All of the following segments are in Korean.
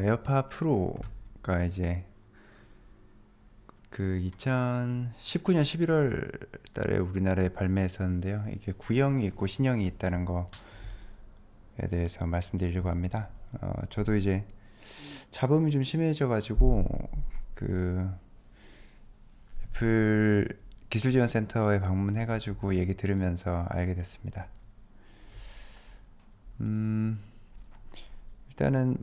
에어팟 프로가 이제 그 2019년 11월 달에 우리나라에 발매했었는데요. 이게 구형이 있고 신형이 있다는 거에 대해서 말씀드리려고 합니다. 저도 이제 잡음이 좀 심해져가지고 그 애플 기술지원센터에 방문해가지고 얘기 들으면서 알게 됐습니다. 일단은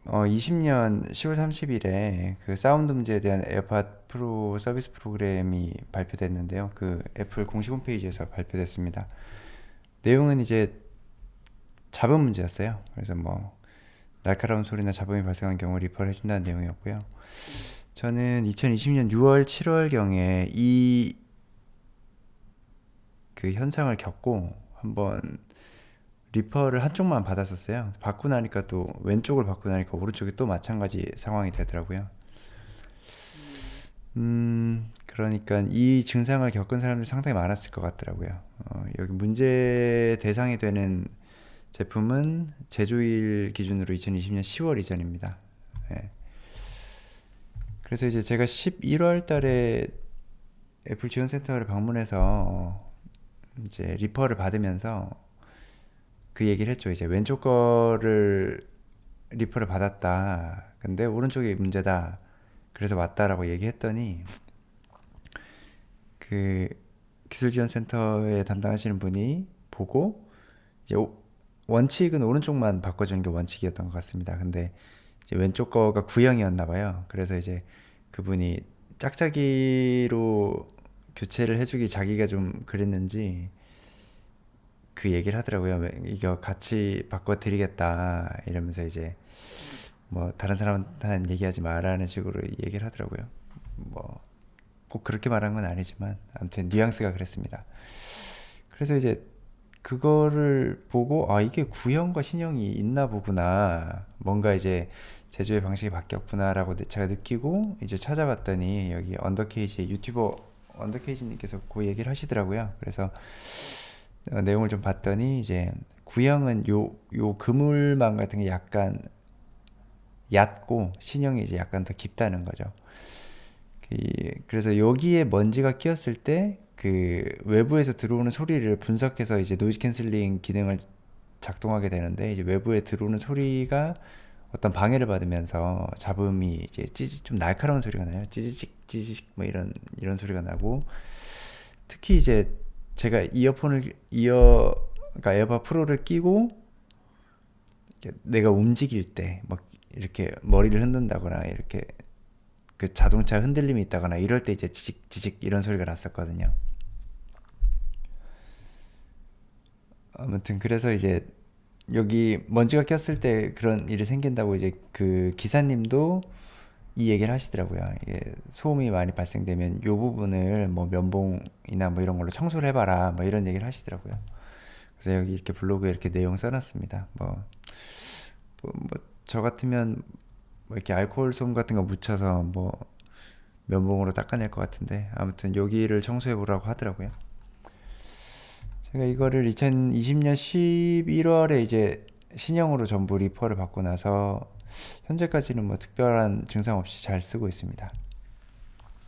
20년 10월 30일에 그 사운드 문제에 대한 에어팟 프로 서비스 프로그램이 발표됐는데요. 그 애플 공식 홈페이지에서 발표됐습니다. 내용은 이제 잡음 문제였어요. 그래서 뭐 날카로운 소리나 잡음이 발생한 경우 리퍼를 해준다는 내용이었고요. 저는 2020년 6월 7월경에 이 그 현상을 겪고 한번 리퍼를 한쪽만 받았었어요. 받고 나니까 또 왼쪽을 받고 나니까 오른쪽이 또 마찬가지 상황이 되더라고요. 그러니까 이 증상을 겪은 사람들이 상당히 많았을 것 같더라고요. 여기 문제 대상이 되는 제품은 제조일 기준으로 2020년 10월 이전입니다. 예. 그래서 이제 제가 11월 달에 애플 지원센터를 방문해서 이제 리퍼를 받으면서 그 얘기를 했죠. 이제 왼쪽 거를 리퍼를 받았다. 근데 오른쪽이 문제다. 그래서 왔다라고 얘기했더니 그 기술지원센터에 담당하시는 분이 보고 이제 원칙은 오른쪽만 바꿔주는 게 원칙이었던 것 같습니다. 근데 이제 왼쪽 거가 구형이었나 봐요. 그래서 이제 그분이 짝짝이로 교체를 해주기 자기가 좀 그랬는지 그 얘기를 하더라고요. 이거 같이 바꿔드리겠다 이러면서 이제 뭐 다른 사람한테는 얘기하지 마라는 식으로 얘기를 하더라고요. 뭐 꼭 그렇게 말한 건 아니지만 아무튼 뉘앙스가 그랬습니다. 그래서 이제 그거를 보고 이게 구형과 신형이 있나 보구나, 뭔가 이제 제조의 방식이 바뀌었구나라고 제가 느끼고 이제 찾아봤더니 여기 언더케이지 유튜버 언더케이지님께서 그 얘기를 하시더라고요. 그래서 내용을 좀 봤더니 이제 구형은 요 그물망 같은 게 약간 얕고 신형이 이제 약간 더 깊다는 거죠. 그래서 여기에 먼지가 끼었을 때 그 외부에서 들어오는 소리를 분석해서 이제 노이즈 캔슬링 기능을 작동하게 되는데, 이제 외부에 들어오는 소리가 어떤 방해를 받으면서 잡음이 이제 좀 날카로운 소리가 나요. 찌지직 찌지직 뭐 이런 소리가 나고, 특히 이제 제가 그러니까 에어팟 프로를 끼고 내가 움직일 때 막 이렇게 머리를 흔든다거나 이렇게 그 자동차 흔들림이 있다거나 이럴 때 이제 지직 지직 이런 소리가 났었거든요. 아무튼 그래서 이제 여기 먼지가 꼈을 때 그런 일이 생긴다고 이제 그 기사님도 이 얘기를 하시더라고요. 이게 소음이 많이 발생되면 요 부분을 뭐 면봉이나 뭐 이런 걸로 청소를 해봐라 뭐 이런 얘기를 하시더라고요. 그래서 여기 이렇게 블로그에 이렇게 내용 써놨습니다. 저 같으면 뭐 이렇게 알코올 솜 같은 거 묻혀서 뭐 면봉으로 닦아낼 것 같은데, 아무튼 여기를 청소해 보라고 하더라고요. 제가 이거를 2020년 11월에 이제 신형으로 전부 리퍼를 받고 나서 현재까지는 뭐 특별한 증상 없이 잘 쓰고 있습니다.